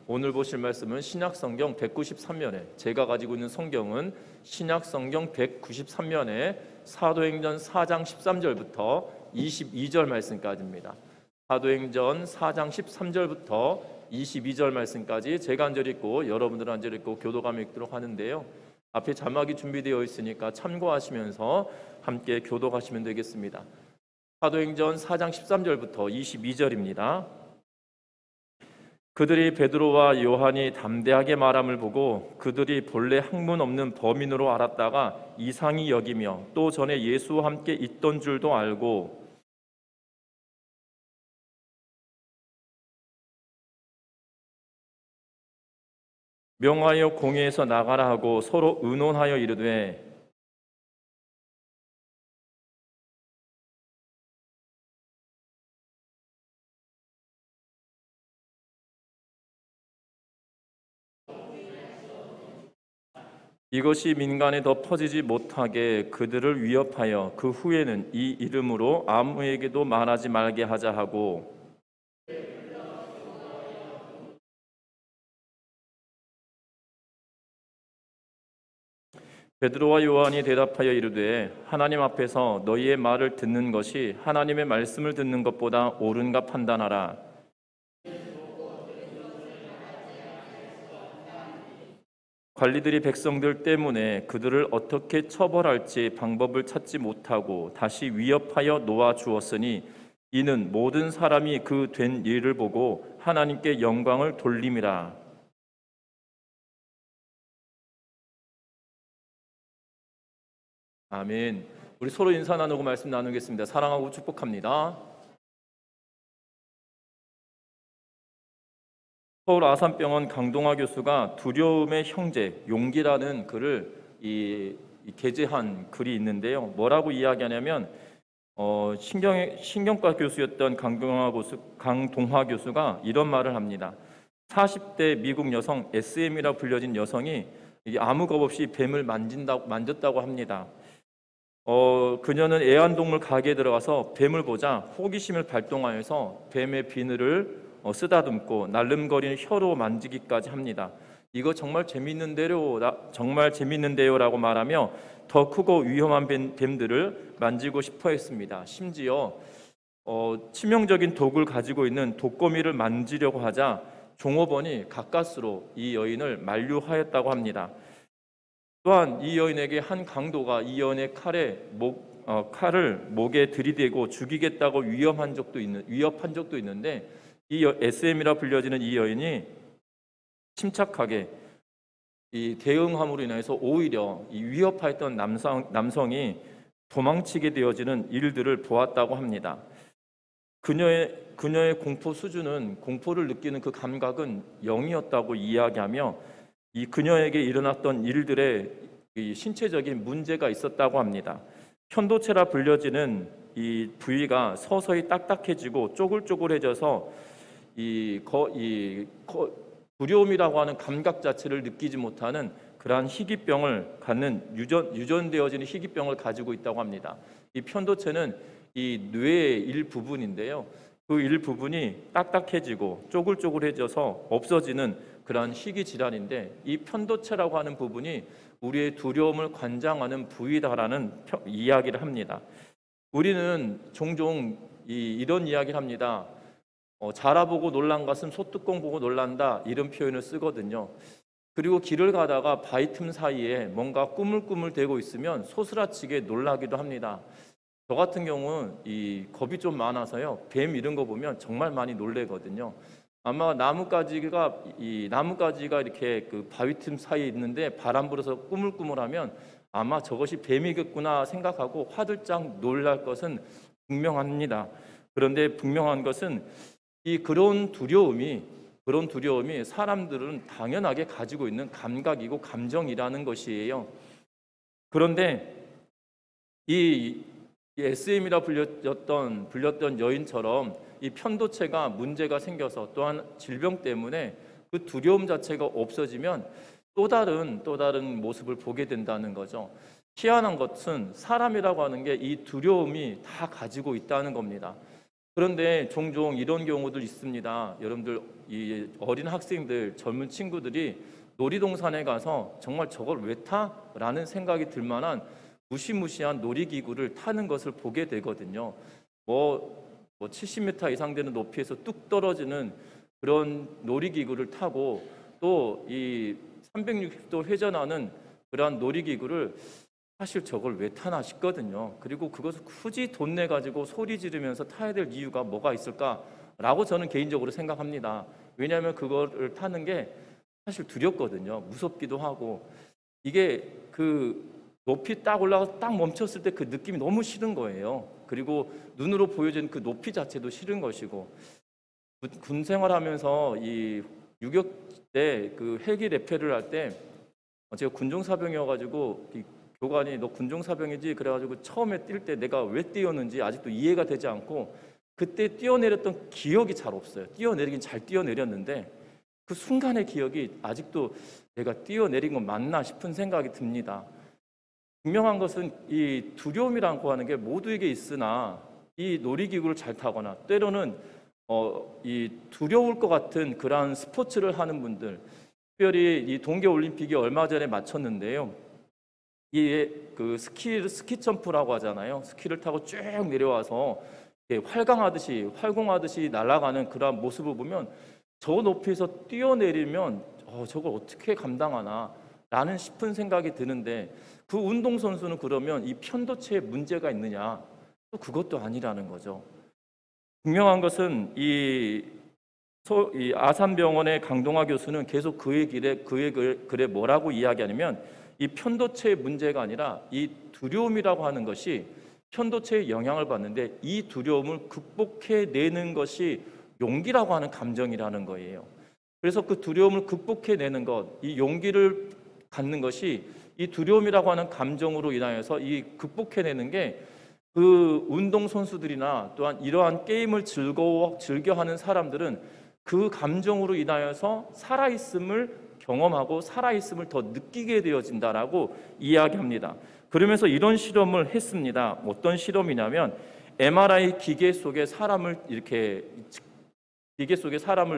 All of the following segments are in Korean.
오늘 보실 말씀은 신약성경 193면에, 제가 가지고 있는 성경은 신약성경 193면에 사도행전 4장 13절부터 22절 말씀까지입니다. 사도행전 4장 13절부터 22절 말씀까지 제가 한 절 읽고 여러분들은 한 절 읽고 교도감 읽도록 하는데요. 앞에 자막이 준비되어 있으니까 참고하시면서 함께 교독하시면 되겠습니다. 사도행전 4장 13절부터 22절입니다. 그들이 베드로와 요한이 담대하게 말함을 보고 그들이 본래 학문 없는 범인으로 알았다가 이상히 여기며 또 전에 예수와 함께 있던 줄도 알고 명하여 공회에서 나가라 하고 서로 의논하여 이르되 이것이 민간에 더 퍼지지 못하게 그들을 위협하여 그 후에는 이 이름으로 아무에게도 말하지 말게 하자 하고 베드로와 요한이 대답하여 이르되 하나님 앞에서 너희의 말을 듣는 것이 하나님의 말씀을 듣는 것보다 옳은가 판단하라. 관리들이 백성들 때문에 그들을 어떻게 처벌할지 방법을 찾지 못하고 다시 위협하여 놓아 주었으니 이는 모든 사람이 그 된 일을 보고 하나님께 영광을 돌림이라. 아멘. 우리 서로 인사 나누고 말씀 나누겠습니다. 사랑하고 축복합니다. 서울 아산병원 강동화 교수가 두려움의 형제, 용기라는 글을 게재한 글이 있는데요. 뭐라고 이야기하냐면 신경과 교수였던 강동화 교수가 이런 말을 합니다. 40대 미국 여성 SM이라 불려진 여성이 아무 겁 없이 뱀을 만졌다고 합니다. 그녀는 애완동물 가게에 들어가서 뱀을 보자 호기심을 발동하여서 뱀의 비늘을 쓰다듬고 날름거리는 혀로 만지기까지 합니다. 이거 정말 재밌는데요라고 말하며 더 크고 위험한 뱀들을 만지고 싶어 했습니다. 심지어 치명적인 독을 가지고 있는 독거미를 만지려고 하자 종업원이 가까스로 이 여인을 만류하였다고 합니다. 또한 이 여인에게 한 강도가 이 여인의 칼을 목에 들이대고 죽이겠다고 위협한 적도 있는데 이 SM이라 불려지는 이 여인이 침착하게 이 대응함으로 인해서 오히려 이 위협하였던 남성이 도망치게 되어지는 일들을 보았다고 합니다. 그녀의 공포 수준은, 공포를 느끼는 그 감각은 0이었다고 이야기하며 이 그녀에게 일어났던 일들의 이 신체적인 문제가 있었다고 합니다. 편도체라 불려지는 이 부위가 서서히 딱딱해지고 쪼글쪼글해져서 두려움이라고 하는 감각 자체를 느끼지 못하는 그러한 희귀병을 갖는 유전되어지는 희귀병을 가지고 있다고 합니다. 이 편도체는 이 뇌의 일부분인데요. 그 일부분이 딱딱해지고 쪼글쪼글해져서 없어지는 그러한 희귀 질환인데 이 편도체라고 하는 부분이 우리의 두려움을 관장하는 부위다라는 이야기를 합니다. 우리는 종종 이런 이야기를 합니다. 자라보고 놀란 것은 소뚜껑 보고 놀란다, 이런 표현을 쓰거든요. 그리고 길을 가다가 바위 틈 사이에 뭔가 꾸물꾸물대고 있으면 소스라치게 놀라기도 합니다. 저 같은 경우는 이 겁이 좀 많아서요, 뱀 이런 거 보면 정말 많이 놀래거든요. 아마 나뭇가지가 이렇게 그 바위 틈 사이에 있는데 바람 불어서 꾸물꾸물하면 아마 저것이 뱀이겠구나 생각하고 화들짝 놀랄 것은 분명합니다. 그런데 분명한 것은 그런 두려움이 사람들은 당연하게 가지고 있는 감각이고 감정이라는 것이에요. 그런데 이 SM이라 불렸던 여인처럼 이 편도체가 문제가 생겨서 또한 질병 때문에 그 두려움 자체가 없어지면 또 다른 모습을 보게 된다는 거죠. 희한한 것은 사람이라고 하는 게 이 두려움이 다 가지고 있다는 겁니다. 그런데 종종 이런 경우도 있습니다. 여러분들, 이 어린 학생들, 젊은 친구들이 놀이동산에 가서 정말 저걸 왜 타? 라는 생각이 들 만한 무시무시한 놀이기구를 타는 것을 보게 되거든요. 뭐 70m 이상 되는 높이에서 뚝 떨어지는 그런 놀이기구를 타고, 또 이 360도 회전하는 그러한 놀이기구를 사실 저걸 왜 타나 싶거든요. 그리고 그것을 굳이 돈 내 가지고 소리 지르면서 타야 될 이유가 뭐가 있을까라고 저는 개인적으로 생각합니다. 왜냐하면 그거를 타는 게 사실 두렵거든요. 무섭기도 하고, 이게 그 높이 딱 올라가서 딱 멈췄을 때 그 느낌이 너무 싫은 거예요. 그리고 눈으로 보여지는 그 높이 자체도 싫은 것이고, 군 생활하면서 이 유격 때 그 헬기 레페를 할 때 제가 군종사병이어가지고 이 교관이 너 군종사병이지? 그래가지고 처음에 뛸 때 내가 왜 뛰었는지 아직도 이해가 되지 않고, 그때 뛰어내렸던 기억이 잘 없어요. 뛰어내리긴 잘 뛰어내렸는데 그 순간의 기억이 아직도 내가 뛰어내린 건 맞나 싶은 생각이 듭니다. 분명한 것은 이 두려움이라고 하는 게 모두에게 있으나, 이 놀이기구를 잘 타거나 때로는 이 두려울 것 같은 그러한 스포츠를 하는 분들, 특별히 이 동계올림픽이 얼마 전에 마쳤는데요. 이 그 스키 점프라고 하잖아요. 스키를 타고 쭉 내려와서 활공하듯이 날아가는 그런 모습을 보면, 저 높이에서 뛰어내리면 저걸 어떻게 감당하나 라는 싶은 생각이 드는데, 그 운동선수는 그러면 이 편도체에 문제가 있느냐? 또 그것도 아니라는 거죠. 분명한 것은 이 아산병원의 강동화 교수는 계속 그의 글에 뭐라고 이야기하냐면, 이 편도체의 문제가 아니라 이 두려움이라고 하는 것이 편도체에 영향을 받는데, 이 두려움을 극복해내는 것이 용기라고 하는 감정이라는 거예요. 그래서 그 두려움을 극복해내는 것, 이 용기를 갖는 것이 이 두려움이라고 하는 감정으로 인하여서 이 극복해내는 게, 그 운동선수들이나 또한 이러한 게임을 즐겨하는 사람들은 그 감정으로 인하여서 살아있음을 경험하고 살아있음을 더 느끼게 되어진다라고 이야기합니다. 그러면서 이런 실험을 했습니다. 어떤 실험이냐면, MRI 기계 속에 사람을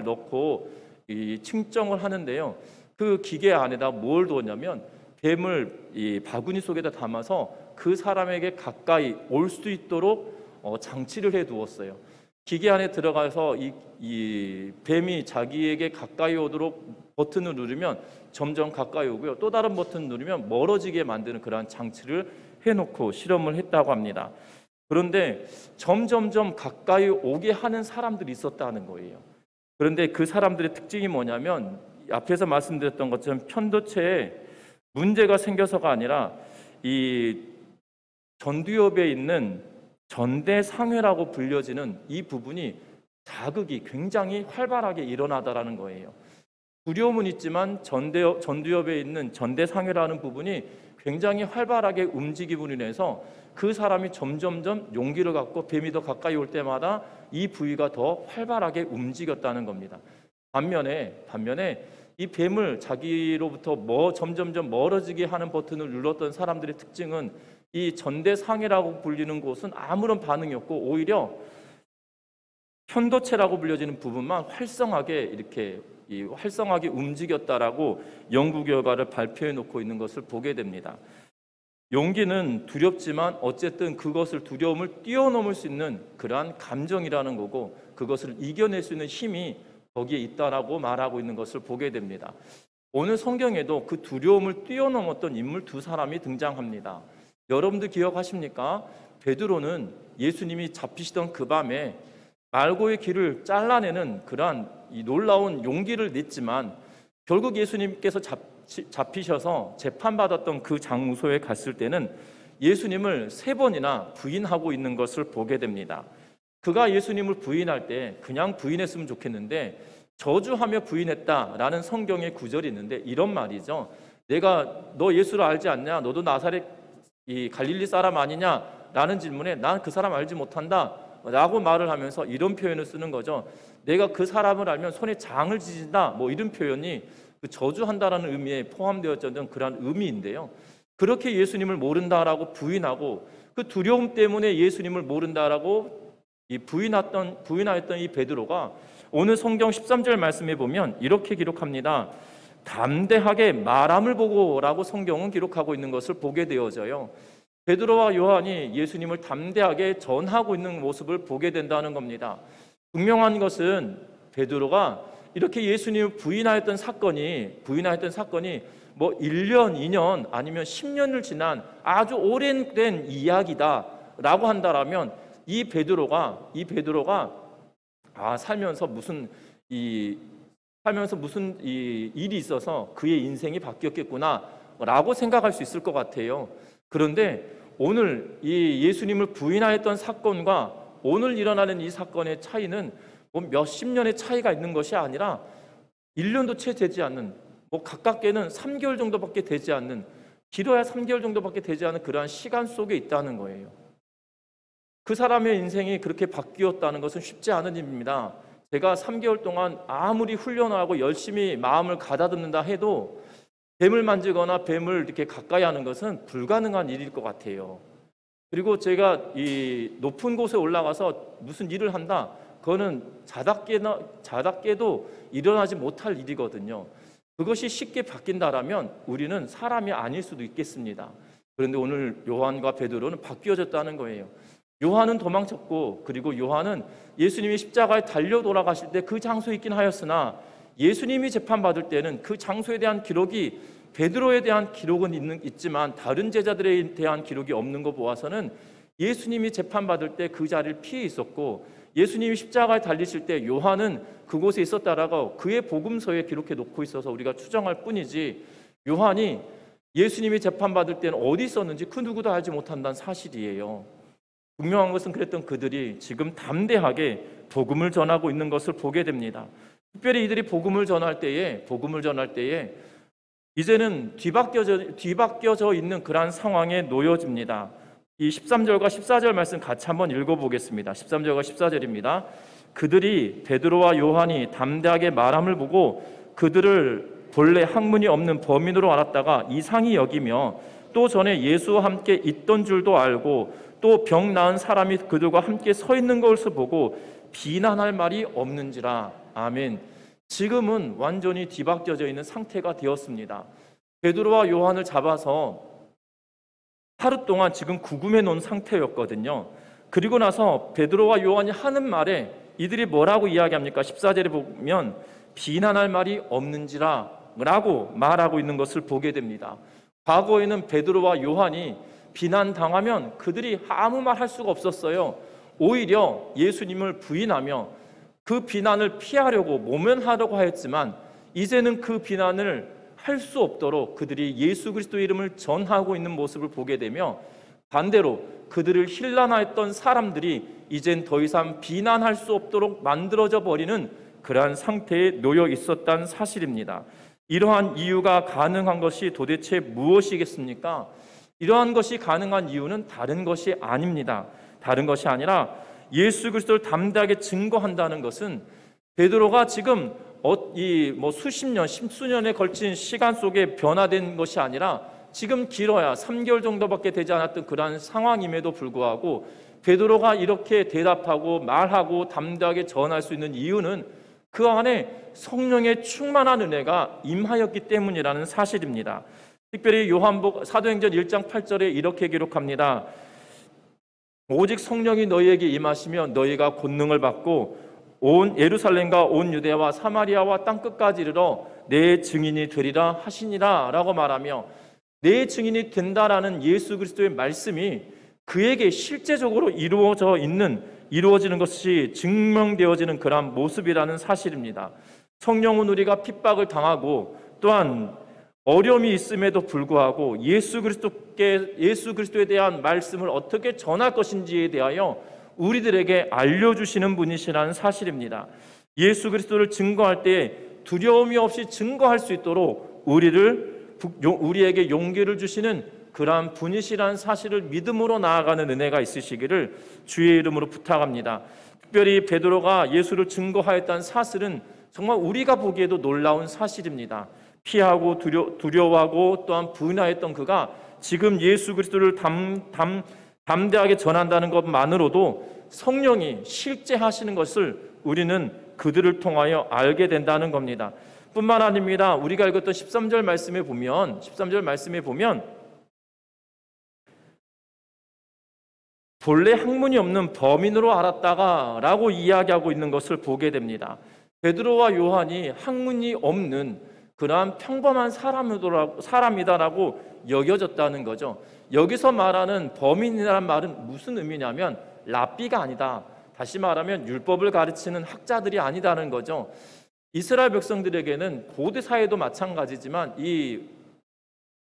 넣고 이 측정을 하는데요. 그 기계 안에다 뭘 두었냐면, 뱀을 이 바구니 속에다 담아서 그 사람에게 가까이 올 수 있도록 장치를 해 두었어요. 기계 안에 들어가서 이 뱀이 자기에게 가까이 오도록 버튼을 누르면 점점 가까이 오고요. 또 다른 버튼을 누르면 멀어지게 만드는 그러한 장치를 해놓고 실험을 했다고 합니다. 그런데 점점점 가까이 오게 하는 사람들이 있었다는 거예요. 그런데 그 사람들의 특징이 뭐냐면, 앞에서 말씀드렸던 것처럼 편도체에 문제가 생겨서가 아니라, 이 전두엽에 있는 전대상회라고 불려지는 이 부분이 자극이 굉장히 활발하게 일어나다라는 거예요. 두려움은 있지만 전두엽에 있는 전대상회라는 부분이 굉장히 활발하게 움직임으로 인해서 그 사람이 점점점 용기를 갖고 뱀이 더 가까이 올 때마다 이 부위가 더 활발하게 움직였다는 겁니다. 반면에 이 뱀을 자기로부터 점점점 멀어지게 하는 버튼을 눌렀던 사람들의 특징은, 이 전대상회라고 불리는 곳은 아무런 반응이 없고, 오히려 편도체라고 불려지는 부분만 활성하게 움직였다라고 연구 결과를 발표해 놓고 있는 것을 보게 됩니다. 용기는 두렵지만 어쨌든 그것을, 두려움을 뛰어넘을 수 있는 그러한 감정이라는 거고, 그것을 이겨낼 수 있는 힘이 거기에 있다라고 말하고 있는 것을 보게 됩니다. 오늘 성경에도 그 두려움을 뛰어넘었던 인물 두 사람이 등장합니다. 여러분들 기억하십니까? 베드로는 예수님이 잡히시던 그 밤에 말고의 길을 잘라내는 그러한 이 놀라운 용기를 냈지만, 결국 예수님께서 잡히셔서 재판받았던 그 장소에 갔을 때는 예수님을 3번이나 부인하고 있는 것을 보게 됩니다. 그가 예수님을 부인할 때 그냥 부인했으면 좋겠는데, 저주하며 부인했다라는 성경의 구절이 있는데, 이런 말이죠. 내가 너 예수를 알지 않냐? 너도 나사렛 이 갈릴리 사람 아니냐? 라는 질문에 난 그 사람 알지 못한다 라고 말을 하면서 이런 표현을 쓰는 거죠. 내가 그 사람을 알면 손에 장을 지진다, 뭐 이런 표현이 그 저주한다라는 의미에 포함되었던 그런 의미인데요. 그렇게 예수님을 모른다라고 부인하고, 그 두려움 때문에 예수님을 모른다라고 이 부인하였던 이 베드로가 오늘 성경 13절 말씀에 보면 이렇게 기록합니다. 담대하게 말함을 보고라고 성경은 기록하고 있는 것을 보게 되어져요. 베드로와 요한이 예수님을 담대하게 전하고 있는 모습을 보게 된다는 겁니다. 분명한 것은 베드로가 이렇게 예수님을 부인하였던 사건이 뭐 1년, 2년 아니면 10년을 지난 아주 오랜된 이야기다라고 한다라면 이 베드로가 살면서 무슨 일이 있어서 그의 인생이 바뀌었겠구나라고 생각할 수 있을 것 같아요. 그런데 오늘 이 예수님을 부인하였던 사건과 오늘 일어나는 이 사건의 차이는 뭐 몇십 년의 차이가 있는 것이 아니라 1년도 채 되지 않는, 뭐 가깝게는 3개월 정도밖에 되지 않는, 길어야 3개월 정도밖에 되지 않은 그러한 시간 속에 있다는 거예요. 그 사람의 인생이 그렇게 바뀌었다는 것은 쉽지 않은 일입니다. 제가 3개월 동안 아무리 훈련하고 열심히 마음을 가다듬는다 해도 뱀을 만지거나 뱀을 이렇게 가까이 하는 것은 불가능한 일일 것 같아요. 그리고 제가 이 높은 곳에 올라가서 무슨 일을 한다, 그거는 자답게도 일어나지 못할 일이거든요. 그것이 쉽게 바뀐다라면 우리는 사람이 아닐 수도 있겠습니다. 그런데 오늘 요한과 베드로는 바뀌어졌다는 거예요. 요한은 도망쳤고, 그리고 요한은 예수님이 십자가에 달려 돌아가실 때 그 장소에 있긴 하였으나 예수님이 재판받을 때는 그 장소에 대한 기록이, 베드로에 대한 기록은 있지만 다른 제자들에 대한 기록이 없는 거 보아서는 예수님이 재판받을 때 그 자리를 피해 있었고, 예수님이 십자가에 달리실 때 요한은 그곳에 있었다라고 그의 복음서에 기록해 놓고 있어서 우리가 추정할 뿐이지, 요한이 예수님이 재판받을 때는 어디 있었는지 그 누구도 알지 못한다는 사실이에요. 분명한 것은 그랬던 그들이 지금 담대하게 복음을 전하고 있는 것을 보게 됩니다. 특별히 이들이 복음을 전할 때에 이제는 뒤바뀌어져 있는 그러한 상황에 놓여집니다. 이 13절과 14절 말씀 같이 한번 읽어보겠습니다. 13절과 14절입니다. 그들이 베드로와 요한이 담대하게 말함을 보고 그들을 본래 학문이 없는 범인으로 알았다가 이상히 여기며 또 전에 예수와 함께 있던 줄도 알고 또 병 나은 사람이 그들과 함께 서 있는 것을 보고 비난할 말이 없는지라. 아멘. 지금은 완전히 뒤바뀌어져 있는 상태가 되었습니다. 베드로와 요한을 잡아서 하루 동안 지금 구금해 놓은 상태였거든요. 그리고 나서 베드로와 요한이 하는 말에 이들이 뭐라고 이야기합니까? 14절에 보면 비난할 말이 없는지라 라고 말하고 있는 것을 보게 됩니다. 과거에는 베드로와 요한이 비난당하면 그들이 아무 말 할 수가 없었어요. 오히려 예수님을 부인하며 그 비난을 피하려고 모면하려고 하였지만 이제는 그 비난을 할 수 없도록 그들이 예수 그리스도의 이름을 전하고 있는 모습을 보게 되며, 반대로 그들을 힐난하였던 사람들이 이젠 더 이상 비난할 수 없도록 만들어져 버리는 그러한 상태에 놓여 있었다는 사실입니다. 이러한 이유가 가능한 것이 도대체 무엇이겠습니까? 이러한 것이 가능한 이유는 다른 것이 아닙니다. 다른 것이 아니라 예수 그리스도를 담대하게 증거한다는 것은 베드로가 지금 수십 년, 십수년에 걸친 시간 속에 변화된 것이 아니라 지금 길어야 3개월 정도밖에 되지 않았던 그러한 상황임에도 불구하고 베드로가 이렇게 대답하고 말하고 담대하게 전할 수 있는 이유는 그 안에 성령의 충만한 은혜가 임하였기 때문이라는 사실입니다. 특별히 사도행전 1장 8절에 이렇게 기록합니다. 오직 성령이 너희에게 임하시면 너희가 권능을 받고 온 예루살렘과 온 유대와 사마리아와 땅끝까지 이르러 내 증인이 되리라 하시니라 라고 말하며, 내 증인이 된다라는 예수 그리스도의 말씀이 그에게 실제적으로 이루어지는 것이 증명되어지는 그러한 모습이라는 사실입니다. 성령은 우리가 핍박을 당하고 또한 어려움이 있음에도 불구하고 예수 그리스도에 대한 말씀을 어떻게 전할 것인지에 대하여 우리들에게 알려주시는 분이시라는 사실입니다. 예수 그리스도를 증거할 때 두려움이 없이 증거할 수 있도록 우리에게 용기를 주시는 그러한 분이시라는 사실을 믿음으로 나아가는 은혜가 있으시기를 주의 이름으로 부탁합니다. 특별히 베드로가 예수를 증거하였다는 사실은 정말 우리가 보기에도 놀라운 사실입니다. 피하고 두려워하고 또한 부인하였던 그가 지금 예수 그리스도를 담대하게 전한다는 것만으로도 성령이 실제 하시는 것을 우리는 그들을 통하여 알게 된다는 겁니다. 뿐만 아닙니다. 우리가 읽었던 13절 말씀에 보면 본래 학문이 없는 범인으로 알았다가 라고 이야기하고 있는 것을 보게 됩니다. 베드로와 요한이 학문이 없는 그러한 평범한 사람이다라고 여겨졌다는 거죠. 여기서 말하는 범인이라는 말은 무슨 의미냐면 랍비가 아니다. 다시 말하면 율법을 가르치는 학자들이 아니다는 거죠. 이스라엘 백성들에게는 고대 사회도 마찬가지지만 이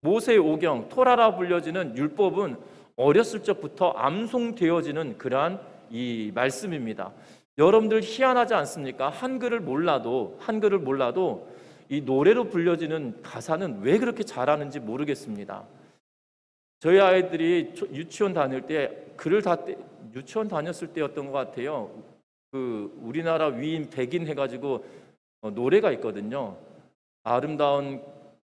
모세의 오경, 토라라 불려지는 율법은 어렸을 적부터 암송되어지는 그러한 이 말씀입니다. 여러분들 희한하지 않습니까? 한글을 몰라도 이 노래로 불려지는 가사는 왜 그렇게 잘하는지 모르겠습니다. 저희 아이들이 유치원 다닐 때 유치원 다녔을 때였던 것 같아요. 그 우리나라 위인 백인 해가지고 노래가 있거든요. 아름다운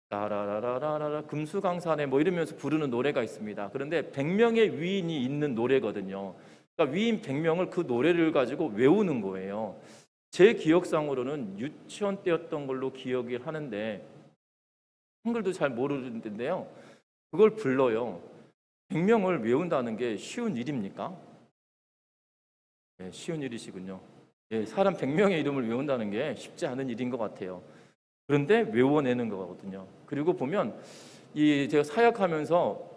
라라라라라라 금수강산에 뭐 이러면서 부르는 노래가 있습니다. 그런데 100명의 위인이 있는 노래거든요. 그러니까 위인 100명을 그 노래를 가지고 외우는 거예요. 제 기억상으로는 유치원 때였던 걸로 기억을 하는데 한글도 잘 모르는데요. 그걸 불러요. 100명을 외운다는 게 쉬운 일입니까? 네, 쉬운 일이시군요. 네, 사람 100명의 이름을 외운다는 게 쉽지 않은 일인 것 같아요. 그런데 외워내는 거거든요. 그리고 보면 제가 사역하면서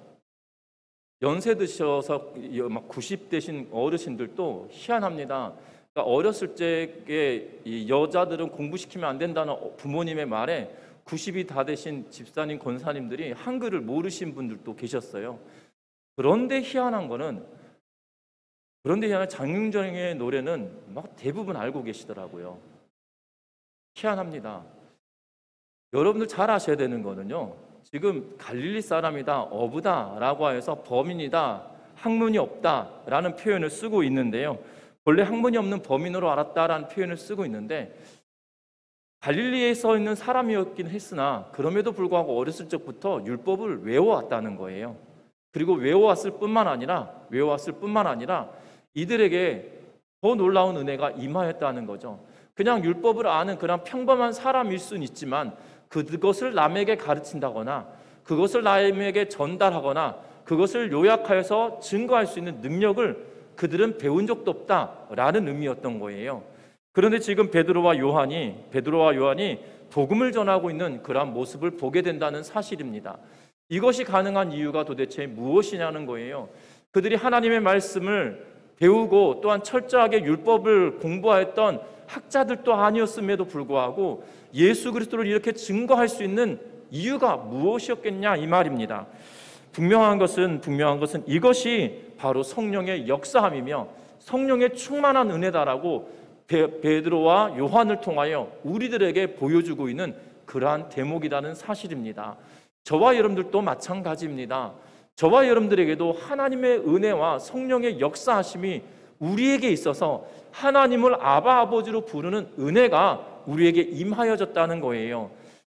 연세 드셔서 막 90 되신 어르신들도 희한합니다. 그러니까 어렸을 적에 이 여자들은 공부시키면 안 된다는 부모님의 말에 90이 다 되신 집사님, 권사님들이 한글을 모르신 분들도 계셨어요. 그런데 희한한 장윤정의 노래는 막 대부분 알고 계시더라고요. 희한합니다. 여러분들 잘 아셔야 되는 거는요, 지금 갈릴리 사람이다, 어부다라고 해서 범인이다, 학문이 없다라는 표현을 쓰고 있는데요. 원래 학문이 없는 범인으로 알았다라는 표현을 쓰고 있는데 갈릴리에 서 있는 사람이었긴 했으나 그럼에도 불구하고 어렸을 적부터 율법을 외워왔다는 거예요. 그리고 외워왔을 뿐만 아니라 이들에게 더 놀라운 은혜가 임하였다는 거죠. 그냥 율법을 아는 그런 평범한 사람일 수는 있지만 그것을 남에게 가르친다거나 그것을 남에게 전달하거나 그것을 요약하여서 증거할 수 있는 능력을 그들은 배운 적도 없다라는 의미였던 거예요. 그런데 지금 베드로와 요한이 복음을 전하고 있는 그러한 모습을 보게 된다는 사실입니다. 이것이 가능한 이유가 도대체 무엇이냐는 거예요. 그들이 하나님의 말씀을 배우고 또한 철저하게 율법을 공부하였던 학자들도 아니었음에도 불구하고 예수 그리스도를 이렇게 증거할 수 있는 이유가 무엇이었겠냐 이 말입니다. 분명한 것은 이것이 바로 성령의 역사함이며 성령의 충만한 은혜다라고 베드로와 요한을 통하여 우리들에게 보여주고 있는 그러한 대목이라는 사실입니다. 저와 여러분들도 마찬가지입니다. 저와 여러분들에게도 하나님의 은혜와 성령의 역사하심이 우리에게 있어서 하나님을 아바 아버지로 부르는 은혜가 우리에게 임하여졌다는 거예요.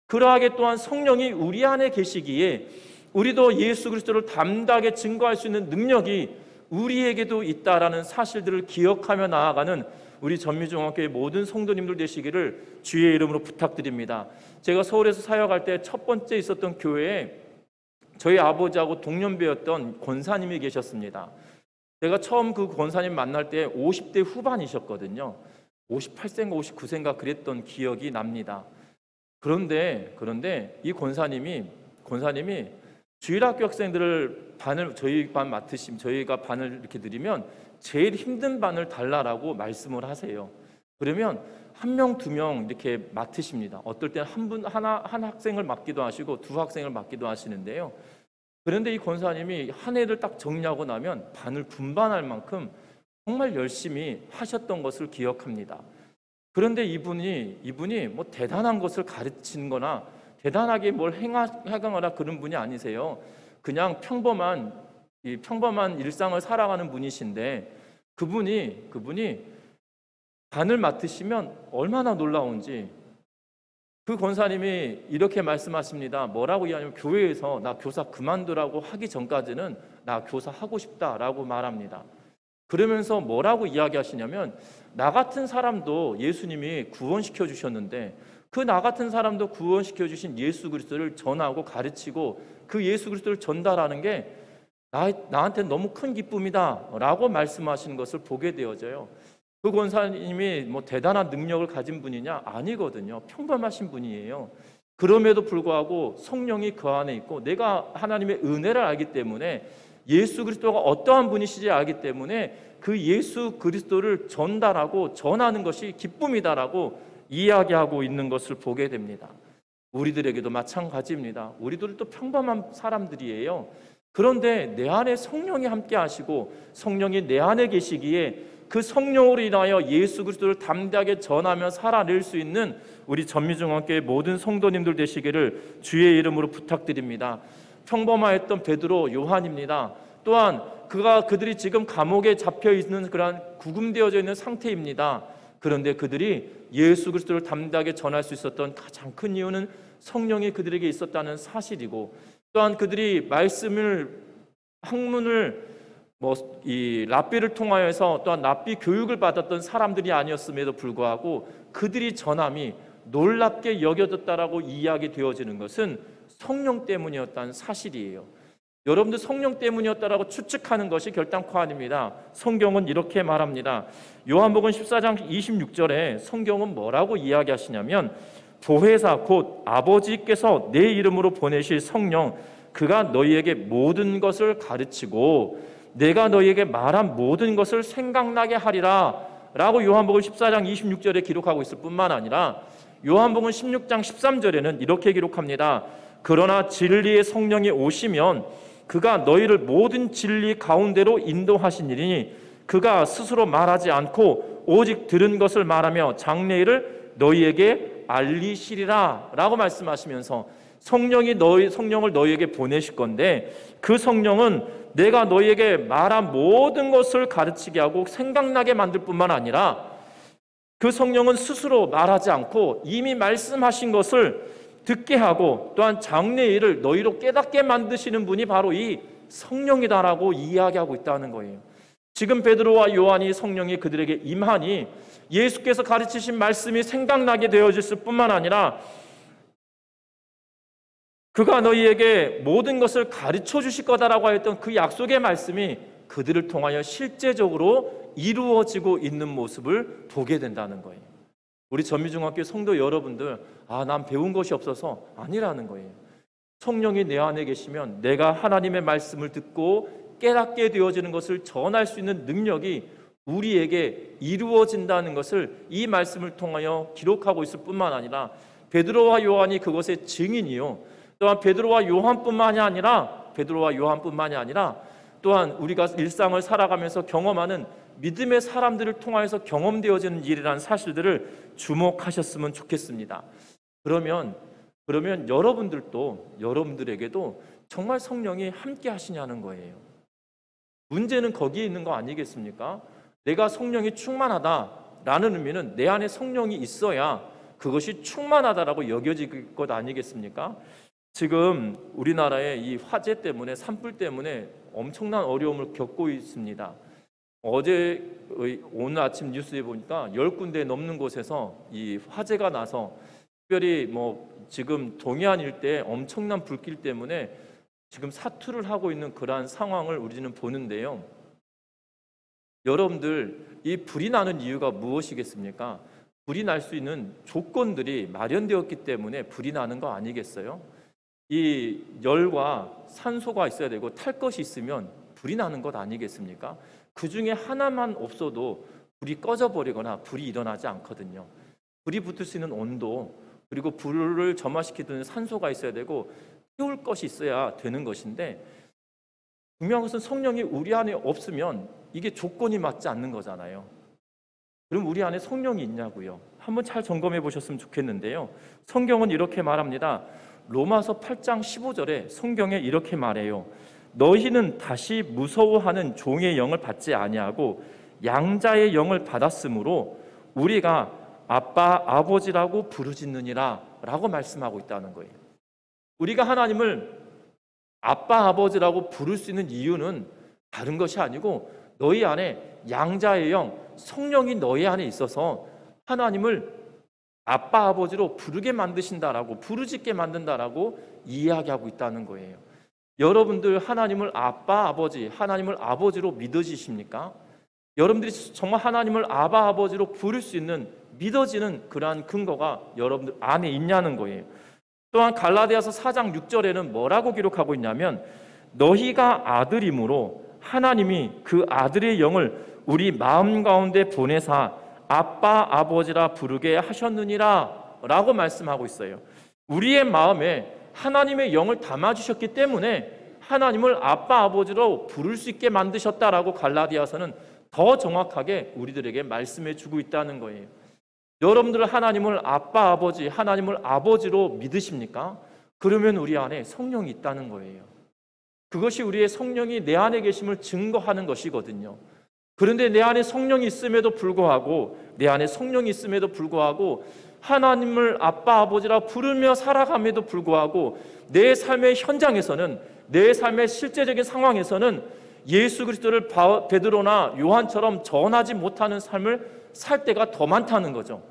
그러하게 또한 성령이 우리 안에 계시기에 우리도 예수 그리스도를 담대하게 증거할 수 있는 능력이 우리에게도 있다라는 사실들을 기억하며 나아가는 우리 전미중앙교회 모든 성도님들 되시기를 주의 이름으로 부탁드립니다. 제가 서울에서 사역할 때 첫 번째 있었던 교회에 저희 아버지하고 동년배였던 권사님이 계셨습니다. 제가 처음 그 권사님 만날 때 50대 후반이셨거든요. 58세인가 59세인가 그랬던 기억이 납니다. 그런데 이 권사님이 주일학교 학생들을 저희가 반을 이렇게 드리면 제일 힘든 반을 달라라고 말씀을 하세요. 그러면 한 명, 두 명 이렇게 맡으십니다. 어떨 때는 한 학생을 맡기도 하시고 두 학생을 맡기도 하시는데요. 그런데 이 권사님이 한 해를 딱 정리하고 나면 반을 분반할 만큼 정말 열심히 하셨던 것을 기억합니다. 그런데 이분이 뭐 대단한 것을 가르치는 거나 대단하게 뭘 행하거나 그런 분이 아니세요. 그냥 평범한 일상을 살아가는 분이신데 그분이 반을 맡으시면 얼마나 놀라운지 그 권사님이 이렇게 말씀하십니다. 뭐라고 이야기하냐면 교회에서 나 교사 그만두라고 하기 전까지는 나 교사 하고 싶다라고 말합니다. 그러면서 뭐라고 이야기하시냐면 나 같은 사람도 예수님이 구원시켜 주셨는데 그 나 같은 사람도 구원시켜 주신 예수 그리스도를 전하고 가르치고 그 예수 그리스도를 전달하는 게 나한테 너무 큰 기쁨이다 라고 말씀하시는 것을 보게 되어져요. 그 권사님이 뭐 대단한 능력을 가진 분이냐? 아니거든요. 평범하신 분이에요. 그럼에도 불구하고 성령이 그 안에 있고 내가 하나님의 은혜를 알기 때문에 예수 그리스도가 어떠한 분이시지 알기 때문에 그 예수 그리스도를 전달하고 전하는 것이 기쁨이다라고 이야기하고 있는 것을 보게 됩니다. 우리들에게도 마찬가지입니다. 우리들도 평범한 사람들이에요. 그런데 내 안에 성령이 함께 하시고 성령이 내 안에 계시기에 그 성령으로 인하여 예수 그리스도를 담대하게 전하며 살아낼 수 있는 우리 전미중앙교회 모든 성도님들 되시기를 주의 이름으로 부탁드립니다. 평범했던 베드로, 요한입니다. 또한 그들이 지금 감옥에 잡혀 있는 그러한 구금되어져 있는 상태입니다. 그런데 그들이 예수 그리스도를 담대하게 전할 수 있었던 가장 큰 이유는 성령이 그들에게 있었다는 사실이고, 또한 그들이 학문을 이 랍비를 통하여서 또한 랍비 교육을 받았던 사람들이 아니었음에도 불구하고 그들이 전함이 놀랍게 여겨졌다라고 이야기되어지는 것은 성령 때문이었다는 사실이에요. 여러분들 성령 때문이었다라고 추측하는 것이 결단코 아닙니다. 성경은 이렇게 말합니다. 요한복음 14장 26절에 성경은 뭐라고 이야기하시냐면 보혜사 곧 아버지께서 내 이름으로 보내실 성령 그가 너희에게 모든 것을 가르치고 내가 너희에게 말한 모든 것을 생각나게 하리라 라고 요한복음 14장 26절에 기록하고 있을 뿐만 아니라 요한복음 16장 13절에는 이렇게 기록합니다. 그러나 진리의 성령이 오시면 그가 너희를 모든 진리 가운데로 인도하시니니 그가 스스로 말하지 않고 오직 들은 것을 말하며 장래일을 너희에게 알리시리라 라고 말씀하시면서 성령을 너희에게 보내실 건데 그 성령은 내가 너희에게 말한 모든 것을 가르치게 하고 생각나게 만들 뿐만 아니라 그 성령은 스스로 말하지 않고 이미 말씀하신 것을 듣게 하고 또한 장래일을 너희로 깨닫게 만드시는 분이 바로 이 성령이다라고 이야기하고 있다는 거예요. 지금 베드로와 요한이 성령이 그들에게 임하니 예수께서 가르치신 말씀이 생각나게 되어질 뿐만 아니라 그가 너희에게 모든 것을 가르쳐 주실 거다라고 하였던 그 약속의 말씀이 그들을 통하여 실제적으로 이루어지고 있는 모습을 보게 된다는 거예요. 우리 전미중학교 성도 여러분들, 난 배운 것이 없어서 아니라는 거예요. 성령이 내 안에 계시면 내가 하나님의 말씀을 듣고 깨닫게 되어지는 것을 전할 수 있는 능력이 우리에게 이루어진다는 것을 이 말씀을 통하여 기록하고 있을 뿐만 아니라 베드로와 요한이 그것의 증인이요. 또한 베드로와 요한뿐만이 아니라 또한 우리가 일상을 살아가면서 경험하는 믿음의 사람들을 통하여서 경험되어지는 일이라는 사실들을 주목하셨으면 좋겠습니다. 그러면 여러분들에게도 정말 성령이 함께 하시냐는 거예요. 문제는 거기에 있는 거 아니겠습니까? 내가 성령이 충만하다라는 의미는 내 안에 성령이 있어야 그것이 충만하다라고 여겨질 것 아니겠습니까? 지금 우리나라의 이 화재 때문에 산불 때문에 엄청난 어려움을 겪고 있습니다. 오늘 아침 뉴스에 보니까 10군데 넘는 곳에서 이 화재가 나서 특별히 지금 동해안 일대에 엄청난 불길 때문에 지금 사투를 하고 있는 그러한 상황을 우리는 보는데요. 여러분들, 이 불이 나는 이유가 무엇이겠습니까? 불이 날 수 있는 조건들이 마련되었기 때문에 불이 나는 거 아니겠어요? 이 열과 산소가 있어야 되고 탈 것이 있으면 불이 나는 것 아니겠습니까? 그 중에 하나만 없어도 불이 꺼져버리거나 불이 일어나지 않거든요. 불이 붙을 수 있는 온도, 그리고 불을 점화시키는 산소가 있어야 되고 태울 것이 있어야 되는 것인데, 분명한 것은 성령이 우리 안에 없으면 이게 조건이 맞지 않는 거잖아요. 그럼 우리 안에 성령이 있냐고요? 한번 잘 점검해 보셨으면 좋겠는데요. 성경은 이렇게 말합니다. 로마서 8장 15절에 성경에 이렇게 말해요. 너희는 다시 무서워하는 종의 영을 받지 아니하고 양자의 영을 받았으므로 우리가 아빠 아버지라고 부르짖느니라 라고 말씀하고 있다는 거예요. 우리가 하나님을 아빠 아버지라고 부를 수 있는 이유는 다른 것이 아니고 너희 안에 양자의 영, 성령이 너희 안에 있어서 하나님을 아빠 아버지로 부르게 만드신다라고, 부르짖게 만든다라고 이야기하고 있다는 거예요. 여러분들 하나님을 아빠 아버지, 하나님을 아버지로 믿어지십니까? 여러분들이 정말 하나님을 아바 아버지로 부를 수 있는, 믿어지는 그러한 근거가 여러분들 안에 있냐는 거예요. 또한 갈라디아서 4장 6절에는 뭐라고 기록하고 있냐면, 너희가 아들이므로 하나님이 그 아들의 영을 우리 마음 가운데 보내사 아빠 아버지라 부르게 하셨느니라 라고 말씀하고 있어요. 우리의 마음에 하나님의 영을 담아주셨기 때문에 하나님을 아빠 아버지로 부를 수 있게 만드셨다라고 갈라디아서는 더 정확하게 우리들에게 말씀해 주고 있다는 거예요. 여러분들 하나님을 아빠 아버지, 하나님을 아버지로 믿으십니까? 그러면 우리 안에 성령이 있다는 거예요. 그것이 우리의 성령이 내 안에 계심을 증거하는 것이거든요. 그런데 내 안에 성령이 있음에도 불구하고, 내 안에 성령이 있음에도 불구하고 하나님을 아빠 아버지라 부르며 살아감에도 불구하고 내 삶의 현장에서는, 내 삶의 실제적인 상황에서는 예수 그리스도를 베드로나 요한처럼 전하지 못하는 삶을 살 때가 더 많다는 거죠.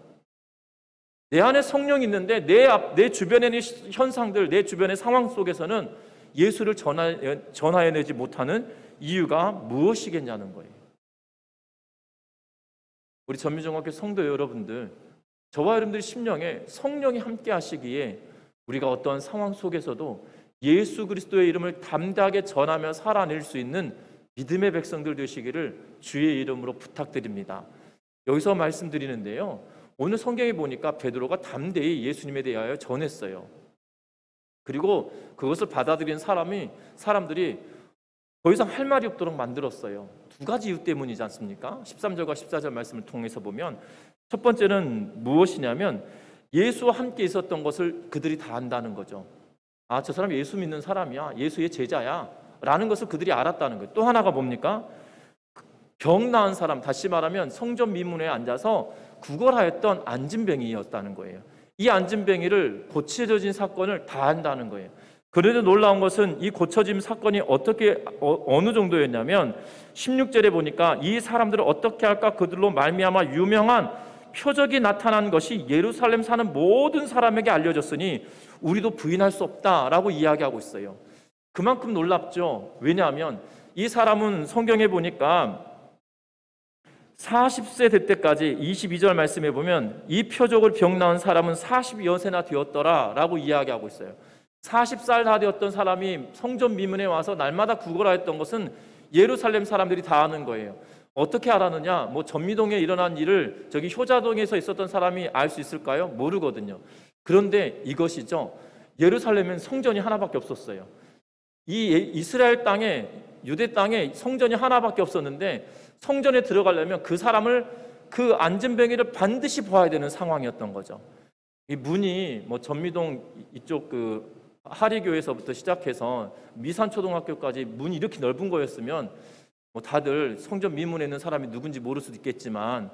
내 안에 성령이 있는데 내 주변에 있는 현상들, 내 주변의 상황 속에서는 예수를 전하여내지 못하는 이유가 무엇이겠냐는 거예요. 우리 전미중학교 성도 여러분들, 저와 여러분들 심령에 성령이 함께 하시기에 우리가 어떤 상황 속에서도 예수 그리스도의 이름을 담대하게 전하며 살아낼 수 있는 믿음의 백성들 되시기를 주의 이름으로 부탁드립니다. 여기서 말씀드리는데요, 오늘 성경에 보니까 베드로가 담대히 예수님에 대하여 전했어요. 그리고 그것을 받아들인 사람들이 더 이상 할 말이 없도록 만들었어요. 두 가지 이유 때문이지 않습니까? 13절과 14절 말씀을 통해서 보면, 첫 번째는 무엇이냐면 예수와 함께 있었던 것을 그들이 다 안다는 거죠. 아, 저 사람 예수 믿는 사람이야, 예수의 제자야 라는 것을 그들이 알았다는 거예요. 또 하나가 뭡니까? 병 나은 사람, 다시 말하면 성전 미문에 앉아서 구걸하였던 안진뱅이였다는 거예요. 이 안진뱅이를 고쳐진 사건을 다 안다는 거예요. 그런데 놀라운 것은 이 고쳐짐 사건이 어느 정도였냐면 16절에 보니까 이 사람들을 어떻게 할까, 그들로 말미암아 유명한 표적이 나타난 것이 예루살렘 사는 모든 사람에게 알려졌으니 우리도 부인할 수 없다라고 이야기하고 있어요. 그만큼 놀랍죠. 왜냐하면 이 사람은 성경에 보니까 40세 될 때까지, 22절 말씀에 보면 이 표적을 병 나은 사람은 40여세나 되었더라 라고 이야기하고 있어요. 40살 다 되었던 사람이 성전 미문에 와서 날마다 구걸하였던 것은 예루살렘 사람들이 다 아는 거예요. 어떻게 알았느냐? 뭐 전미동에 일어난 일을 저기 효자동에서 있었던 사람이 알 수 있을까요? 모르거든요. 그런데 이것이죠, 예루살렘엔 성전이 하나밖에 없었어요. 이 이스라엘 땅에, 유대 땅에 성전이 하나밖에 없었는데 성전에 들어가려면 그 사람을, 그 안진뱅이를 반드시 보아야 되는 상황이었던 거죠. 이 문이 뭐 전미동 이쪽 그 하리교에서부터 시작해서 미산초등학교까지 문이 이렇게 넓은 거였으면 뭐 다들 성전 미문에 있는 사람이 누군지 모를 수도 있겠지만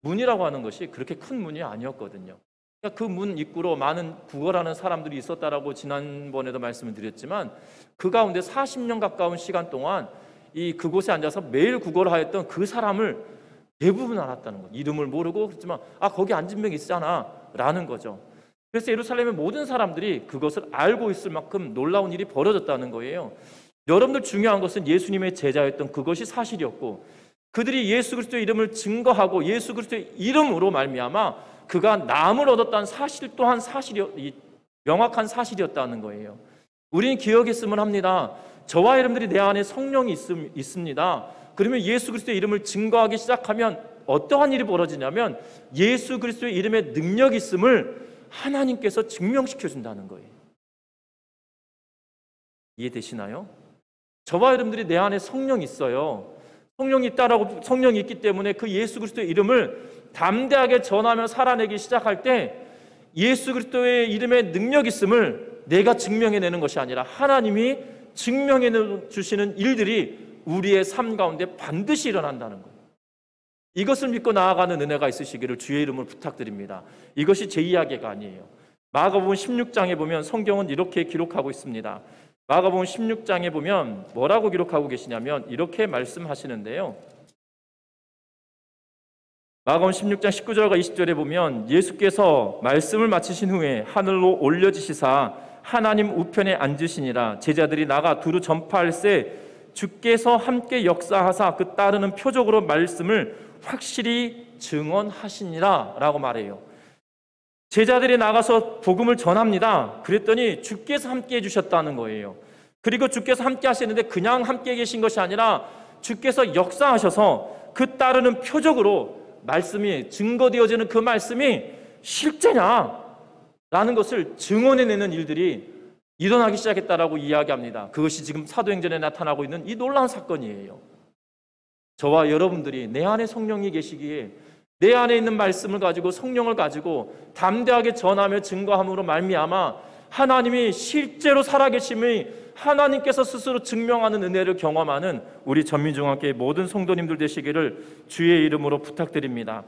문이라고 하는 것이 그렇게 큰 문이 아니었거든요. 그러니까 그 문 입구로 많은 구걸하는 사람들이 있었다라고 지난번에도 말씀을 드렸지만 그 가운데 40년 가까운 시간 동안 그곳에 앉아서 매일 구걸하였던 그 사람을 대부분 알았다는 거예요. 이름을 모르고 그렇지만 거기 안진뱅이 있잖아 라는 거죠. 그래서 예루살렘의 모든 사람들이 그것을 알고 있을 만큼 놀라운 일이 벌어졌다는 거예요. 여러분들 중요한 것은 예수님의 제자였던 그것이 사실이었고, 그들이 예수 그리스도의 이름을 증거하고 예수 그리스도의 이름으로 말미암아 그가 나음을 얻었다는 사실 또한 명확한 사실이었다는 거예요. 우리는 기억했으면 합니다. 저와 여러분들이 내 안에 성령이 있습니다. 그러면 예수 그리스도의 이름을 증거하기 시작하면 어떠한 일이 벌어지냐면 예수 그리스도의 이름에 능력이 있음을 하나님께서 증명시켜 준다는 거예요. 이해되시나요? 저와 여러분들이 내 안에 성령이 있어요. 성령이 있기 때문에 그 예수 그리스도의 이름을 담대하게 전하며 살아내기 시작할 때 예수 그리스도의 이름에 능력이 있음을 내가 증명해내는 것이 아니라 하나님이 증명해 주시는 일들이 우리의 삶 가운데 반드시 일어난다는 거예요. 이것을 믿고 나아가는 은혜가 있으시기를 주의 이름으로 부탁드립니다. 이것이 제 이야기가 아니에요. 마가복음 16장에 보면 성경은 이렇게 기록하고 있습니다. 마가복음 16장에 보면 뭐라고 기록하고 계시냐면 이렇게 말씀하시는데요. 마가복음 16장 19절과 20절에 보면 예수께서 말씀을 마치신 후에 하늘로 올려지시사 하나님 우편에 앉으시니라. 제자들이 나가 두루 전파할세 주께서 함께 역사하사 그 따르는 표적으로 말씀을 확실히 증언하시니라 라고 말해요. 제자들이 나가서 복음을 전합니다. 그랬더니 주께서 함께 해주셨다는 거예요. 그리고 주께서 함께 하시는데 그냥 함께 계신 것이 아니라 주께서 역사하셔서 그 따르는 표적으로 말씀이 증거되어지는 그 말씀이 실제냐 라는 것을 증언해내는 일들이 일어나기 시작했다라고 이야기합니다. 그것이 지금 사도행전에 나타나고 있는 이 놀라운 사건이에요. 저와 여러분들이 내 안에 성령이 계시기에 내 안에 있는 말씀을 가지고 성령을 가지고 담대하게 전하며 증거함으로 말미암아 하나님이 실제로 살아계심이 하나님께서 스스로 증명하는 은혜를 경험하는 우리 전민중학교의 모든 성도님들 되시기를 주의 이름으로 부탁드립니다.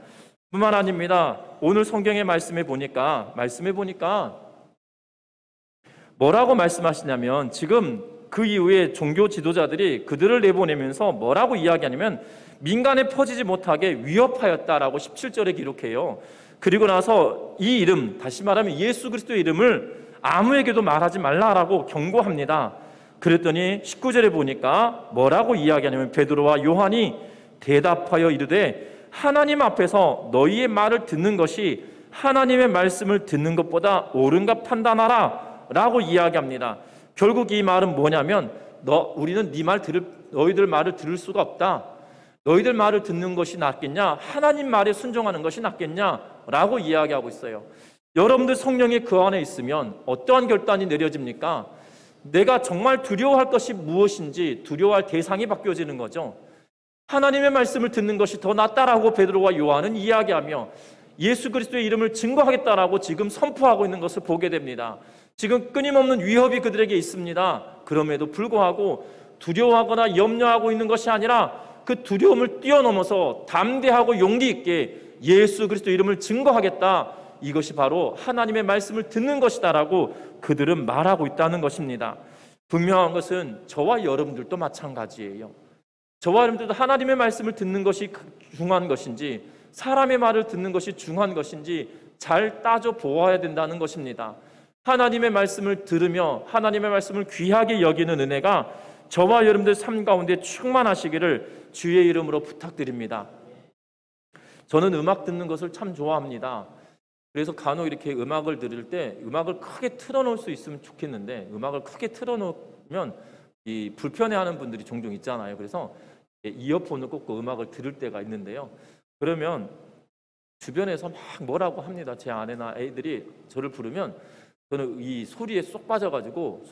뿐만 아닙니다. 오늘 성경의 말씀에 보니까 뭐라고 말씀하시냐면 지금 그 이후에 종교 지도자들이 그들을 내보내면서 뭐라고 이야기하냐면 민간에 퍼지지 못하게 위협하였다라고 17절에 기록해요. 그리고 나서 이 이름, 다시 말하면 예수 그리스도의 이름을 아무에게도 말하지 말라라고 경고합니다. 그랬더니 19절에 보니까 뭐라고 이야기하냐면 베드로와 요한이 대답하여 이르되 하나님 앞에서 너희의 말을 듣는 것이 하나님의 말씀을 듣는 것보다 옳은가 판단하라 라고 이야기합니다. 결국 이 말은 뭐냐면 우리는 너희들 말을 들을 수가 없다. 너희들 말을 듣는 것이 낫겠냐? 하나님 말에 순종하는 것이 낫겠냐? 라고 이야기하고 있어요. 여러분들 성령이 그 안에 있으면 어떠한 결단이 내려집니까? 내가 정말 두려워할 것이 무엇인지 두려워할 대상이 바뀌어지는 거죠. 하나님의 말씀을 듣는 것이 더 낫다라고 베드로와 요한은 이야기하며 예수 그리스도의 이름을 증거하겠다라고 지금 선포하고 있는 것을 보게 됩니다. 지금 끊임없는 위협이 그들에게 있습니다. 그럼에도 불구하고 두려워하거나 염려하고 있는 것이 아니라 그 두려움을 뛰어넘어서 담대하고 용기 있게 예수 그리스도 이름을 증거하겠다. 이것이 바로 하나님의 말씀을 듣는 것이다라고 그들은 말하고 있다는 것입니다. 분명한 것은 저와 여러분들도 마찬가지예요. 저와 여러분들도 하나님의 말씀을 듣는 것이 중요한 것인지 사람의 말을 듣는 것이 중요한 것인지 잘 따져 보아야 된다는 것입니다. 하나님의 말씀을 들으며 하나님의 말씀을 귀하게 여기는 은혜가 저와 여러분들 삶 가운데 충만하시기를 주의 이름으로 부탁드립니다. 저는 음악 듣는 것을 참 좋아합니다. 그래서 간혹 이렇게 음악을 들을 때 음악을 크게 틀어놓을 수 있으면 좋겠는데 음악을 크게 틀어놓으면 이 불편해하는 분들이 종종 있잖아요. 그래서 이어폰을 꽂고 음악을 들을 때가 있는데요. 그러면 주변에서 막 뭐라고 합니다. 제 아내나 애들이 저를 부르면 저는 이 소리에 쏙 빠져가지고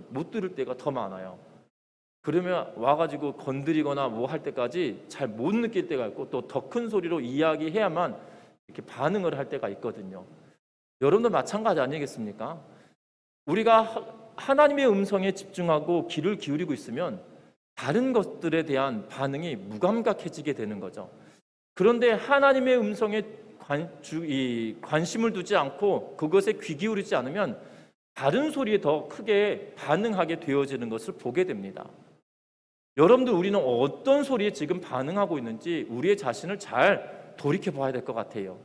못 들을 때가 더 많아요. 그러면 와가지고 건드리거나 뭐 할 때까지 잘 못 느낄 때가 있고 또 더 큰 소리로 이야기해야만 이렇게 반응을 할 때가 있거든요. 여러분도 마찬가지 아니겠습니까? 우리가 하나님의 음성에 집중하고 귀를 기울이고 있으면 다른 것들에 대한 반응이 무감각해지게 되는 거죠. 그런데 하나님의 음성에 관심을 두지 않고 그것에 귀 기울이지 않으면 다른 소리에 더 크게 반응하게 되어지는 것을 보게 됩니다. 여러분들 우리는 어떤 소리에 지금 반응하고 있는지 우리의 자신을 잘 돌이켜 봐야 될 것 같아요.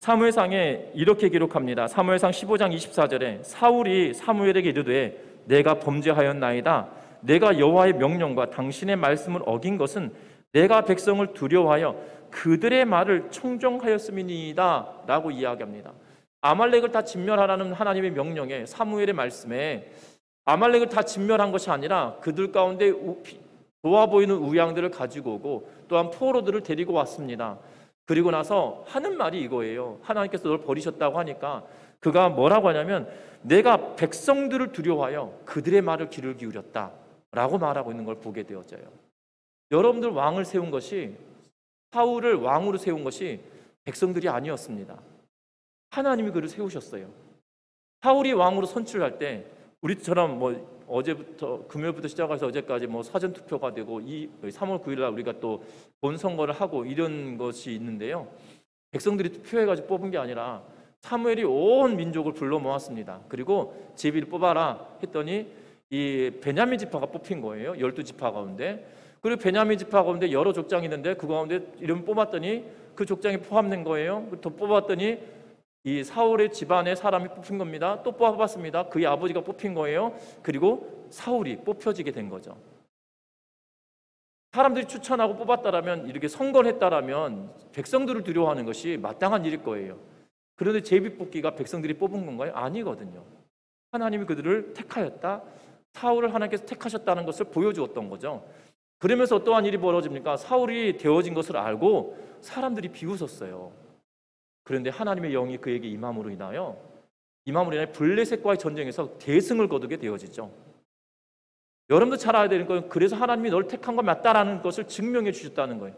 사무엘상에 이렇게 기록합니다. 사무엘상 15장 24절에 사울이 사무엘에게 이르되 내가 범죄하였나이다. 내가 여호와의 명령과 당신의 말씀을 어긴 것은 내가 백성을 두려워하여 그들의 말을 청종하였음이니이다 라고 이야기합니다. 아말렉을 다 진멸하라는 하나님의 명령에 사무엘의 말씀에 아말렉을 다 진멸한 것이 아니라 그들 가운데 좋아 보이는 우양들을 가지고 오고 또한 포로들을 데리고 왔습니다. 그리고 나서 하는 말이 이거예요. 하나님께서 널 버리셨다고 하니까 그가 뭐라고 하냐면 내가 백성들을 두려워하여 그들의 말을 귀를 기울였다 라고 말하고 있는 걸 보게 되어져요. 여러분들 왕을 세운 것이 사울을 왕으로 세운 것이 백성들이 아니었습니다. 하나님이 그를 세우셨어요. 사울이 왕으로 선출할 때 우리처럼 뭐 어제부터 금요일부터 시작해서 어제까지 뭐 사전 투표가 되고 3월 9일 날 우리가 또 본선거를 하고 이런 것이 있는데요. 백성들이 투표해가지고 뽑은 게 아니라 사무엘이 온 민족을 불러 모았습니다. 그리고 제비를 뽑아라 했더니 이 베냐민 지파가 뽑힌 거예요. 12지파 가운데. 그리고 베냐민 지파 가운데 여러 족장이 있는데 그 가운데 이름 뽑았더니 그 족장이 포함된 거예요. 더 뽑았더니 이 사울의 집안의 사람이 뽑힌 겁니다. 또 뽑았습니다. 그의 아버지가 뽑힌 거예요. 그리고 사울이 뽑혀지게 된 거죠. 사람들이 추천하고 뽑았다라면, 이렇게 선거를 했다라면 백성들을 두려워하는 것이 마땅한 일일 거예요. 그런데 제비뽑기가 백성들이 뽑은 건가요? 아니거든요. 하나님이 그들을 택하였다, 사울을 하나님께서 택하셨다는 것을 보여주었던 거죠. 그러면서 어떠한 일이 벌어집니까? 사울이 되어진 것을 알고 사람들이 비웃었어요. 그런데 하나님의 영이 그에게 임함으로 인하여 블레셋과의 전쟁에서 대승을 거두게 되어지죠. 여러분도 잘 알아야 되는 건, 그래서 하나님이 널 택한 거 맞다라는 것을 증명해 주셨다는 거예요.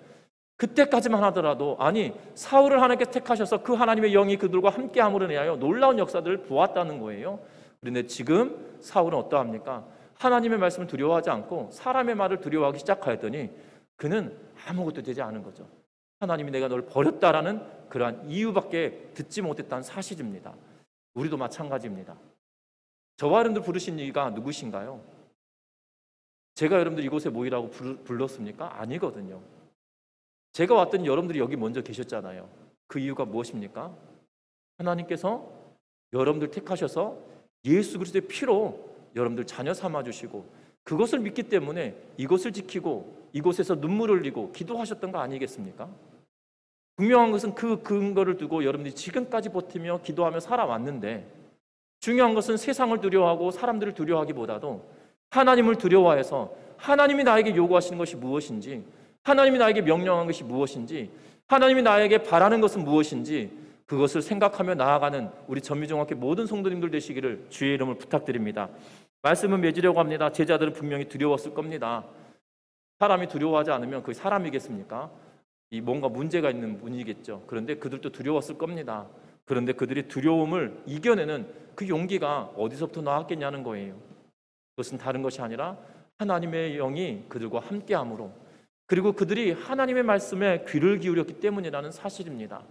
그때까지만 하더라도, 아니, 사울을 하나님께서 택하셔서 그 하나님의 영이 그들과 함께 함으로 인하여 놀라운 역사들을 보았다는 거예요. 그런데 지금 사울은 어떠합니까? 하나님의 말씀을 두려워하지 않고 사람의 말을 두려워하기 시작하였더니 그는 아무것도 되지 않은 거죠. 하나님이 내가 널 버렸다라는 그러한 이유밖에 듣지 못했다는 사실입니다. 우리도 마찬가지입니다. 저와 여러분들 부르신 이가 누구신가요? 제가 여러분들 이곳에 모이라고 불렀습니까? 아니거든요. 제가 왔더니 여러분들이 여기 먼저 계셨잖아요. 그 이유가 무엇입니까? 하나님께서 여러분들 택하셔서 예수 그리스도의 피로 여러분들 자녀 삼아주시고, 그것을 믿기 때문에 이것을 지키고 이곳에서 눈물을 흘리고 기도하셨던 거 아니겠습니까? 분명한 것은 그 근거를 두고 여러분들이 지금까지 버티며 기도하며 살아왔는데, 중요한 것은 세상을 두려워하고 사람들을 두려워하기보다도 하나님을 두려워해서 하나님이 나에게 요구하시는 것이 무엇인지, 하나님이 나에게 명령한 것이 무엇인지, 하나님이 나에게 바라는 것은 무엇인지, 그것을 생각하며 나아가는 우리 전미중학교 모든 성도님들 되시기를 주의 이름을 부탁드립니다. 말씀을 맺으려고 합니다. 제자들은 분명히 두려웠을 겁니다. 사람이 두려워하지 않으면 그게 사람이겠습니까? 이 뭔가 문제가 있는 분이겠죠. 그런데 그들도 두려웠을 겁니다. 그런데 그들이 두려움을 이겨내는 그 용기가 어디서부터 나왔겠냐는 거예요. 그것은 다른 것이 아니라 하나님의 영이 그들과 함께함으로, 그리고 그들이 하나님의 말씀에 귀를 기울였기 때문이라는 사실입니다.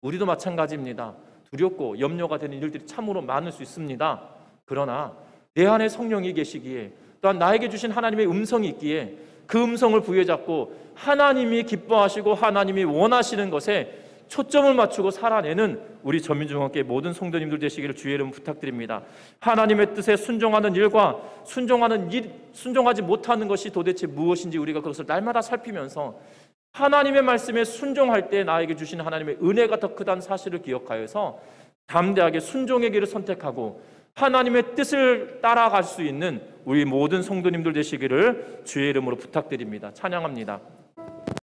우리도 마찬가지입니다. 두렵고 염려가 되는 일들이 참으로 많을 수 있습니다. 그러나 내 안에 성령이 계시기에, 또한 나에게 주신 하나님의 음성이 있기에 그 음성을 부여잡고 하나님이 기뻐하시고 하나님이 원하시는 것에 초점을 맞추고 살아내는 우리 전민중학교의 모든 성도님들 되시기를 주의 이름 부탁드립니다. 하나님의 뜻에 순종하는 일과 순종하지 못하는 것이 도대체 무엇인지 우리가 그것을 날마다 살피면서 하나님의 말씀에 순종할 때 나에게 주신 하나님의 은혜가 더 크다는 사실을 기억하여서 담대하게 순종의 길을 선택하고 하나님의 뜻을 따라갈 수 있는 우리 모든 성도님들 되시기를 주의 이름으로 부탁드립니다. 찬양합니다.